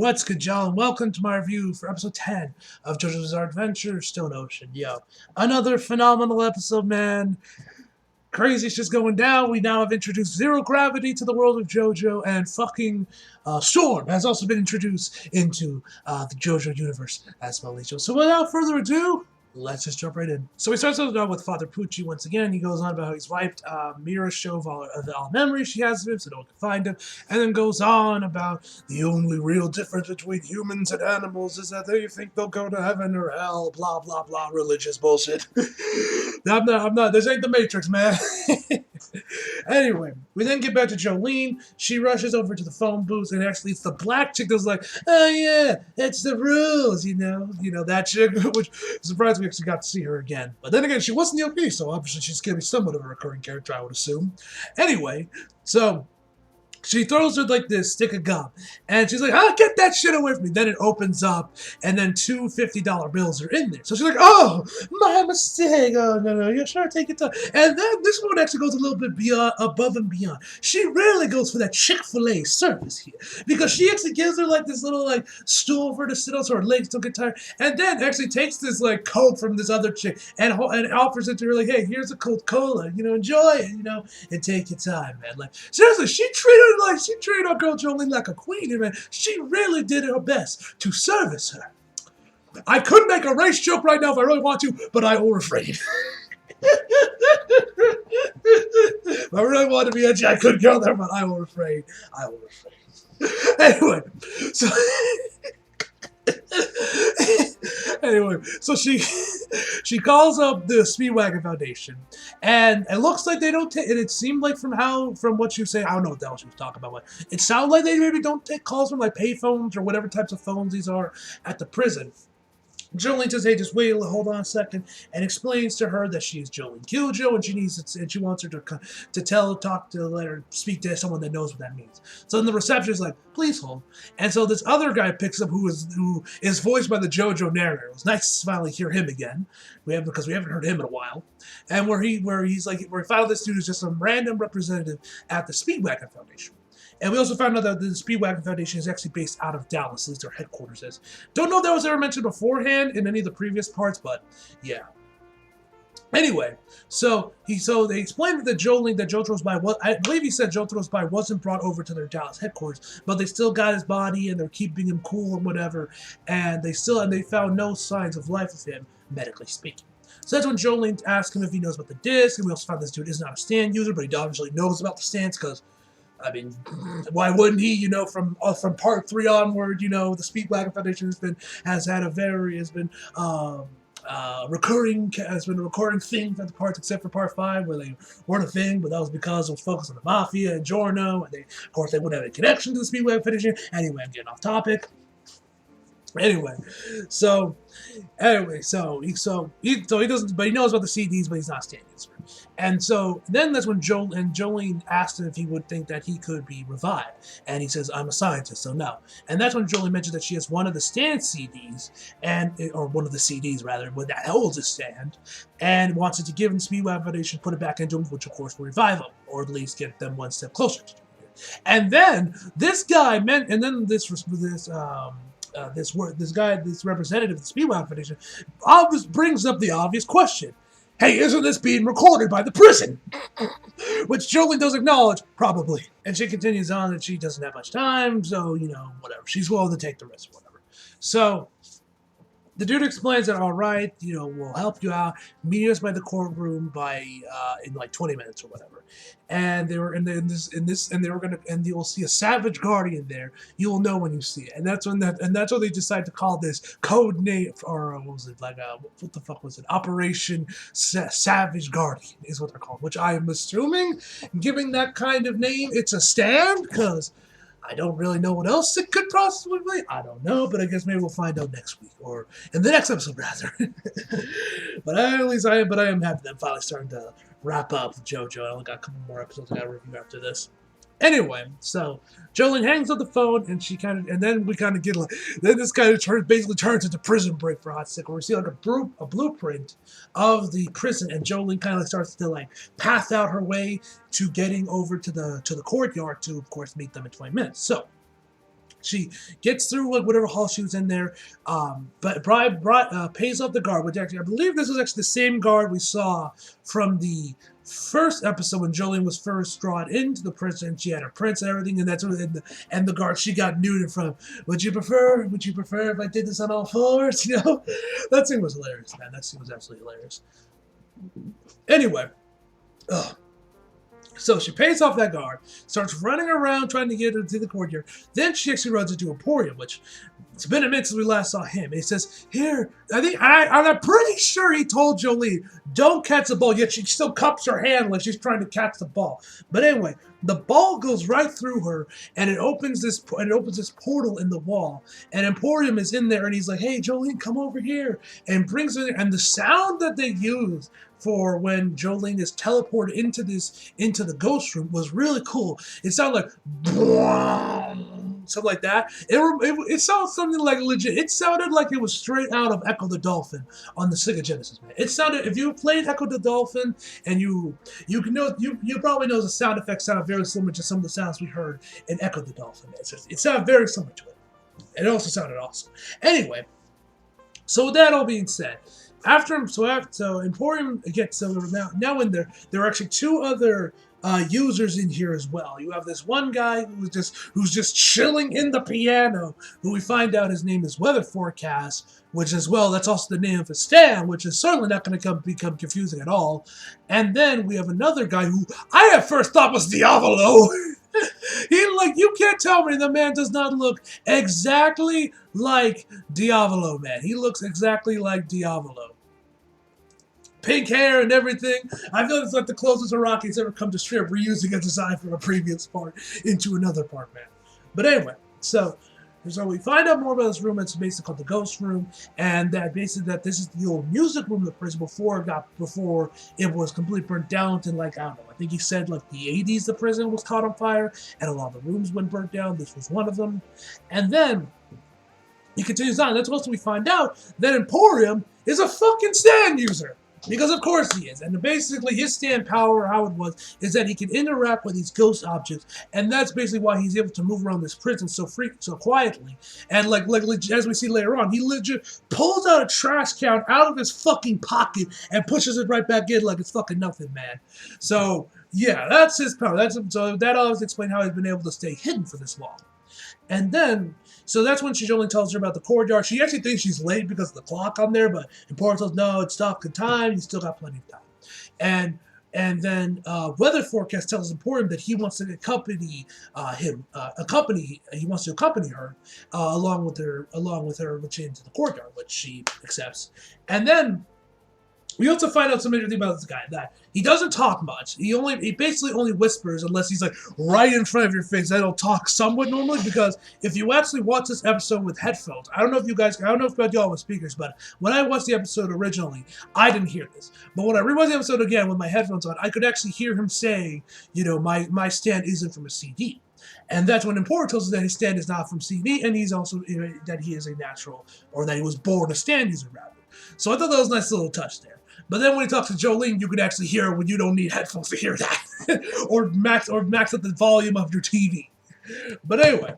What's good, y'all? And welcome to my review for episode 10 of JoJo's Bizarre Adventure Stone Ocean. Yo, another phenomenal episode, man. Crazy's just going down. We now have introduced zero gravity to the world of JoJo, and fucking Storm has also been introduced into the JoJo universe as well. So without further ado, let's just jump right in. So we start out with Father Pucci once again. He goes on about how he's wiped Mira's show of all memories she has of him so no one can find him, and then goes on about the only real difference between humans and animals is that they think they'll go to heaven or hell, blah, blah, blah, religious bullshit. I'm not, this ain't the Matrix, man. Anyway, we then get back to Jolene. She rushes over to the phone booth, and actually it's the black chick that's like, oh yeah, it's the rules, you know, that chick, which surprised we actually got to see her again. But then again, she wasn't the OP, so obviously she's going to be somewhat of a recurring character, I would assume. Anyway, so she throws her like this stick of gum, and she's like, "I'll get that shit away from me." Then it opens up, and then two $50 bills are in there. So she's like, "Oh, my mistake. Oh no, you sure take your time." And then this one actually goes a little bit beyond, above and beyond. She really goes for that Chick-fil-A service here, because she actually gives her like this little like stool for her to sit on so her legs don't get tired, and then actually takes this like Coke from this other chick and offers it to her like, "Hey, here's a Coca-Cola. Enjoy it. And take your time, man." Like seriously, she treated our girl Jolene like a queen, and man, she really did her best to service her. I could make a race joke right now if I really want to, but I will refrain. If I really want to be edgy, I could go there, but I will refrain. Anyway, so she calls up the Speedwagon Foundation, and it looks like they don't take. And it seemed like from what you say, I don't know what the hell she was talking about, but it sounded like they maybe don't take calls from like payphones or whatever types of phones these are at the prison. Jolene says, "Hey, just wait, hold on a second," and explains to her that she is Jolene Killjoy, and she wants her to let her speak to someone that knows what that means. So then the receptionist is like, "Please hold," and so this other guy picks up who is voiced by the JoJo narrator. It was nice to finally hear him again. Because we haven't heard him in a while, and where he found out this dude is just some random representative at the Speedwagon Foundation. And we also found out that the Speedwagon Foundation is actually based out of Dallas, at least their headquarters is. Don't know if that was ever mentioned beforehand in any of the previous parts, but yeah. Anyway, so they explained that JoJo's body, I believe he said JoJo's body wasn't brought over to their Dallas headquarters, but they still got his body and they're keeping him cool and whatever, and they found no signs of life with him, medically speaking. So that's when Jolene asked him if he knows about the disc, and we also found this dude is not a stand user, but he obviously knows about the stands because, I mean, why wouldn't he? From part 3 onward, the Speedwagon Foundation has been a recurring thing for the parts, except for part 5 where they weren't a thing, but that was because it was focused on the Mafia and Giorno, and of course they wouldn't have a connection to the Speedwagon Foundation. Anyway, I'm getting off topic. Anyway, so he doesn't, but he knows about the CDs, but he's not a stand user. And so then that's when Jolene asked him if he would think that he could be revived, and he says, "I'm a scientist, so no." And that's when Jolene mentioned that she has one of the stand CDs, or one of the CDs rather, that holds a stand, and wants it to give him Speedwagon Foundation, put it back into him, which of course will revive him, or at least get them one step closer to doing it. And then this representative of the Speedwagon Foundation brings up the obvious question. Hey, isn't this being recorded by the prison? Which Jolene does acknowledge, probably. And she continues on that she doesn't have much time, so, whatever. She's willing to take the risk, whatever. So the dude explains that, all right, we'll help you out. Meet us by the courtroom in like 20 minutes or whatever. And they were and you will see a savage guardian there. You will know when you see it. And that's when they decide to call this code name, or what was it, what the fuck was it? Operation Savage Guardian is what they're called. Which I am assuming, giving that kind of name, it's a stand, because I don't really know what else it could possibly be. I don't know, but I guess maybe we'll find out next week, or in the next episode, rather. But I am happy that I'm finally starting to wrap up with JoJo. I only got a couple more episodes I got to review after this. Anyway, so Jolene hangs up the phone, and then we kind of get then this kind of basically turns into Prison Break for a hot second, where we see like a blueprint of the prison, and Jolene kind of starts to path out her way to getting over to the courtyard to, of course, meet them in 20 minutes. So She gets through like whatever hall she was in there, but pays off the guard, which actually I believe this is actually the same guard we saw from the first episode when Jolene was first brought into the prison. She had her prince and everything, and that's what and the guard she got nuded from. Would you prefer if I did this on all fours? You know, that scene was hilarious, man. That scene was absolutely hilarious. Anyway, ugh. So she pays off that guard, starts running around trying to get into the courtyard. Then she actually runs into Emporium, which it's been a minute since we last saw him. And he says, "Here, I'm pretty sure he told Jolene, don't catch the ball." Yet she still cups her hand like she's trying to catch the ball. But anyway, the ball goes right through her, and it opens this portal in the wall. And Emporium is in there, and he's like, "Hey, Jolene, come over here," and brings her. And the sound that they use for when Jolene is teleported into the ghost room was really cool. It sounded like something like that. It sounded something like legit. It sounded like it was straight out of Echo the Dolphin on the Sega Genesis, man. It sounded, if you played Echo the Dolphin and you probably know the sound effects sound very similar to some of the sounds we heard in Echo the Dolphin. It sounded very similar to it. It also sounded awesome. Anyway, so with that all being said, so Emporium gets now in there. There are actually two other users in here as well. You have this one guy who's just chilling in the piano, who we find out his name is Weather Forecast, which as well, that's also the name of his stand, which is certainly not going to become confusing at all. And then we have another guy who I at first thought was Diavolo. You can't tell me the man does not look exactly like Diavolo, man. He looks exactly like Diavolo. Pink hair and everything. I feel it's like the closest Araki's ever come to strip reusing a design from a previous part into another part, man. But anyway, so we find out more about this room. It's basically called the Ghost Room, and that this is the old music room of the prison before it was completely burnt down to I don't know. I think he said the 80s the prison was caught on fire and a lot of the rooms went burnt down. This was one of them, and then he continues on. That's also we find out that Emporium is a fucking stand user. Because of course he is, and basically his stand power, how it was, is that he can interact with these ghost objects, and that's basically why he's able to move around this prison so quietly. And as we see later on, he legit pulls out a trash can out of his fucking pocket and pushes it right back in like it's fucking nothing, man. So yeah, that's his power. So that always explains how he's been able to stay hidden for this long. And then, so that's when Jolene tells her about the courtyard. She actually thinks she's late because of the clock on there, but Emporium tells no, it's stopped in time. You still got plenty of time. And then Weather Forecast tells Emporium that he wants to accompany He wants to accompany her along with her into the courtyard, which she accepts. And then we also find out some interesting about this guy, that he doesn't talk much. He basically only whispers unless he's right in front of your face. I don't talk somewhat normally, because if you actually watch this episode with headphones, I don't know if y'all with speakers, but when I watched the episode originally, I didn't hear this. But when I rewatched the episode again with my headphones on, I could actually hear him saying, my stand isn't from a CD. And that's when Emporium tells us that his stand is not from CD, and he's also that he is a natural, or that he was born a stand user rather. So I thought that was a nice little touch there. But then when he talks to Jolene, you can actually hear it when you don't need headphones to hear that. or max up the volume of your TV. But anyway,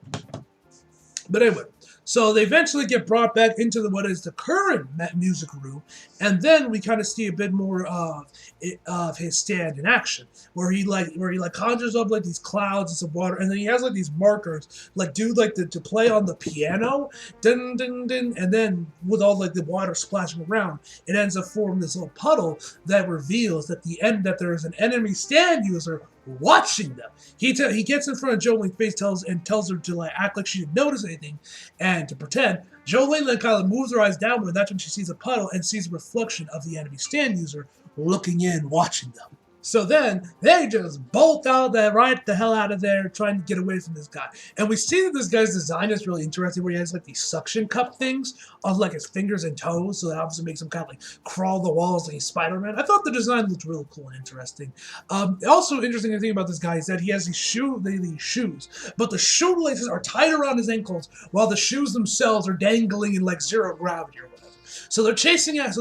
so they eventually get brought back into what is the current music room, and then we kind of see a bit more of his stand in action, where he conjures up these clouds and some water, and then he has these markers to play on the piano, dun dun dun, and then with all the water splashing around, it ends up forming this little puddle that reveals that that there is an enemy stand user watching them. He gets in front of Jolene's face, tells her to act like she didn't notice anything and to pretend. Jolene kind of moves her eyes downward, and that's when she sees a puddle and sees a reflection of the enemy stand user looking in, watching them. So then they just bolt right the hell out of there, trying to get away from this guy. And we see that this guy's design is really interesting, where he has these suction cup things on his fingers and toes, so that obviously makes him kind of crawl the walls like Spider-Man. I thought the design looked really cool and interesting. Also interesting thing about this guy is that he has these shoes, but the shoelaces are tied around his ankles, while the shoes themselves are dangling in zero gravity or whatever. So they're chasing after.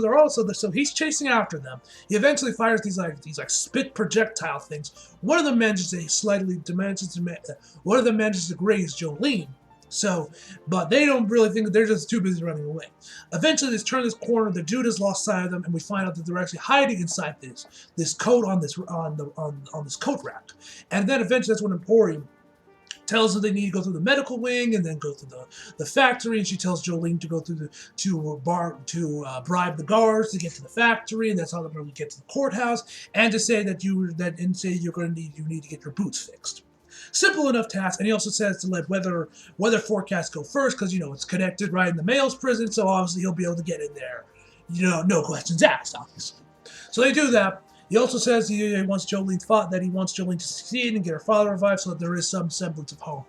So he's chasing after them. He eventually fires these spit projectile things. One of them manages to graze Jolene. So, but they don't really think that they're just too busy running away. Eventually, they turn this corner. The dude has lost sight of them, and we find out that they're actually hiding inside this coat on this coat rack. And then eventually, that's when Emporium tells them they need to go through the medical wing and then go through the factory. And she tells Jolene to go through bribe the guards to get to the factory, and that's how they're going to get to the courthouse. And to say that you need to get your boots fixed. Simple enough task, and he also says to let weather forecast go first because it's connected right in the male's prison, so obviously he'll be able to get in there, no questions asked, obviously. So they do that. He also says he wants Jolene to succeed and get her father revived, so that there is some semblance of hope.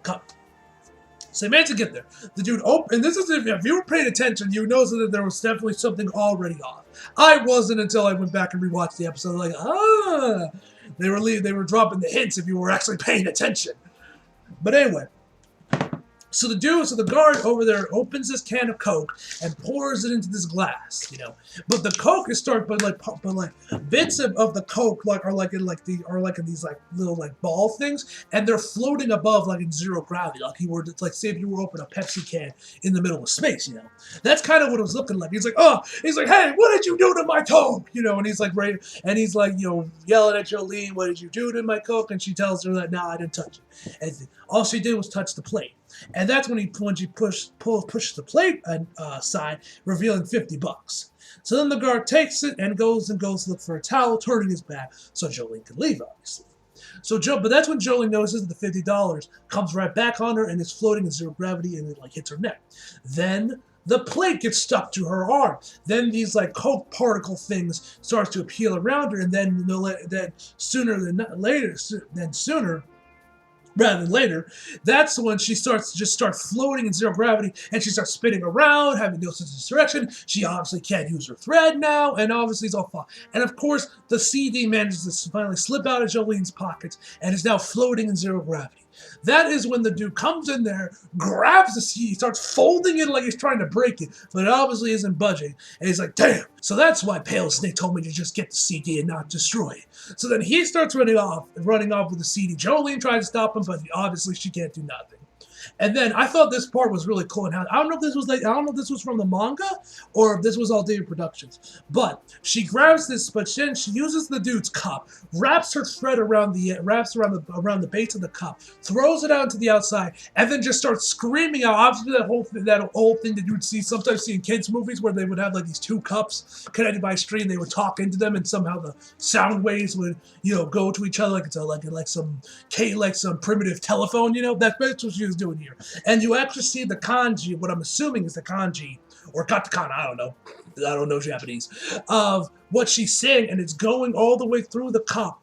Come. So they managed to get there. The dude and this is if you were paying attention, you know that there was definitely something already off. I wasn't until I went back and rewatched the episode. Like, they were dropping the hints if you were actually paying attention. But anyway, so the guard over there opens this can of Coke and pours it into this glass, But the Coke is bits of the Coke are in these little ball things, and they're floating above in zero gravity, say if you were open a Pepsi can in the middle of space, That's kind of what it was looking like. He's like, hey, what did you do to my Coke? And he's yelling at Jolene, what did you do to my Coke? And she tells her that, I didn't touch it. And all she did was touch the plate. And that's when she pushes the plate aside, revealing $50. So then the guard takes it and goes to look for a towel, turning his back so Jolene can leave, obviously. But that's when Jolene notices that the $50 comes right back on her and is floating in zero gravity, and it hits her neck. Then the plate gets stuck to her arm. Then these Coke particle things starts to appeal around her, and then sooner rather than later, that's when she starts floating in zero gravity, and she starts spinning around, having no sense of direction. She obviously can't use her thread now, and obviously it's all fun. And of course, the CD manages to finally slip out of Jolene's pockets and is now floating in zero gravity. That is when the dude comes in there, grabs the CD, starts folding it like he's trying to break it, but it obviously isn't budging. And he's like, damn. So that's why Pale Snake told me to just get the CD and not destroy it. So then he starts running off with the CD. Jolene tries to stop him, but obviously she can't do nothing. And then I thought this part was really cool. And I don't know if this was from the manga or if this was all David Productions. But she grabs this, but then she uses the dude's cup, wraps her thread around the base of the cup, throws it out to the outside, and then just starts screaming out. Obviously, that whole thing that you would sometimes see in kids' movies where they would have these two cups connected by a string. They would talk into them, and somehow the sound waves would go to each other like some primitive telephone. That's what she was doing here. And you actually see the kanji, what I'm assuming is the kanji, or katakana, I don't know Japanese, of what she's saying, and it's going all the way through the cup,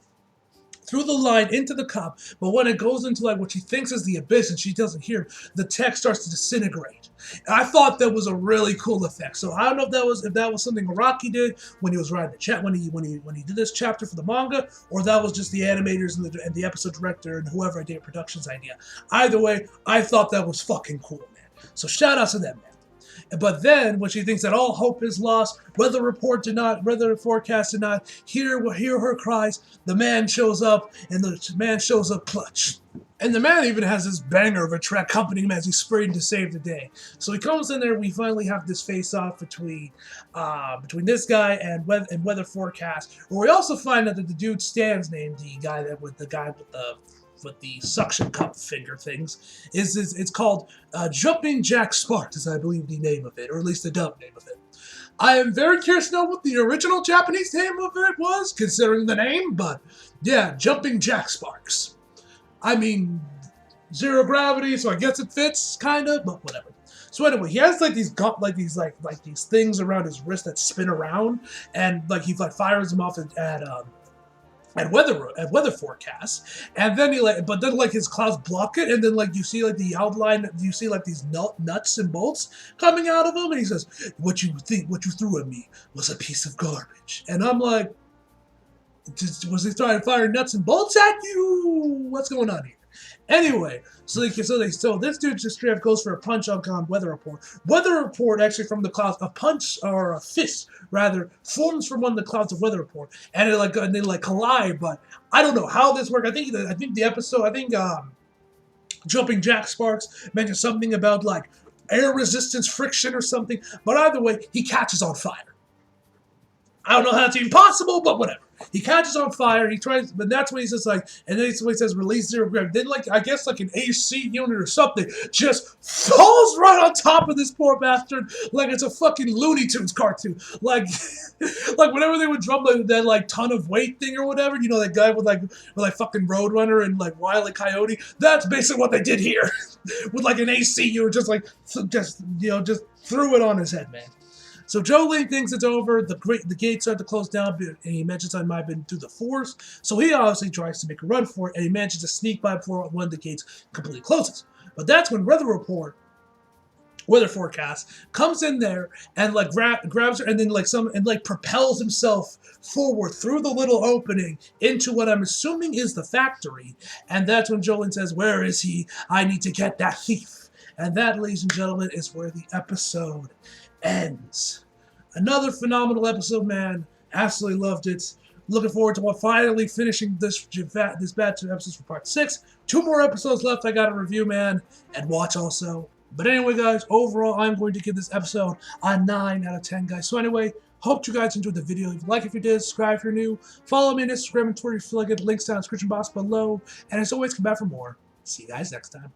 through the line into the cup, but when it goes into what she thinks is the abyss and she doesn't hear, the text starts to disintegrate. And I thought that was a really cool effect. So I don't know if that was something Araki did when he was writing the chat when he did this chapter for the manga, or that was just the animators and the episode director and whoever did Productions idea. Either way, I thought that was fucking cool, man. So shout out to them, man. But then, when she thinks that all hope is lost, weather forecast did not hear her cries, the man shows up, and the man shows up clutch. And the man even has this banger of a track accompanying him as he's sprinting to save the day. So he comes in there, we finally have this face-off between this guy and weather forecast, where we also find out that the dude Stan's name, the guy with the suction cup finger things, it's called Jumping Jack Sparks, is I believe the name of it, or at least the dub name of it. I am very curious to know what the original Japanese name of it was, considering the name, but yeah, Jumping Jack Sparks. I mean, zero gravity, so I guess it fits, kind of, but whatever. So anyway, he has these things around his wrist that spin around, and he fires them off at weather forecasts, and then his clouds block it, and then you see the outline, you see these nuts and bolts coming out of him, and he says, what you threw at me was a piece of garbage. And I'm like, was he trying to fire nuts and bolts at you? What's going on here? Anyway, so this dude just straight up goes for a punch on Weather Report. Weather Report actually from the clouds, a punch or a fist rather forms from one of the clouds of Weather Report, and they collide. But I don't know how this works. I think the episode. Jumping Jack Sparks mentioned something about like air resistance friction or something. But either way, he catches on fire. I don't know how that's even possible, but whatever. He catches on fire. He tries, but that's when he says like, and then he says release 0 gravity. Then like I guess like an AC unit or something just falls right on top of this poor bastard like it's a fucking Looney Tunes cartoon. Like, like whenever they would drum that like ton of weight thing or whatever, you know that guy with like fucking Roadrunner and like Wile E. Coyote. That's basically what they did here with like an AC unit, just just threw it on his head, man. So Jolene thinks it's over. The gates start to close down, and he mentions I might have been through the force. So he obviously tries to make a run for it, and he manages to sneak by before one of the gates completely closes. But that's when weather forecast comes in there and like grabs her and then like propels himself forward through the little opening into what I'm assuming is the factory. And that's when Jolene says, "Where is he? I need to get that thief." And that, ladies and gentlemen, is where the episode ends. Another phenomenal episode, man. Absolutely loved it. Looking forward to finally finishing this batch of episodes for part 6. 2 more episodes left I gotta review, man, and watch also. But anyway, guys, overall, I'm going to give this episode a 9 out of 10, guys. So anyway, hope you guys enjoyed the video. Like if you did, subscribe if you're new. Follow me on Instagram and Twitter if you feel like it. Links down in the description box below. And as always, come back for more. See you guys next time.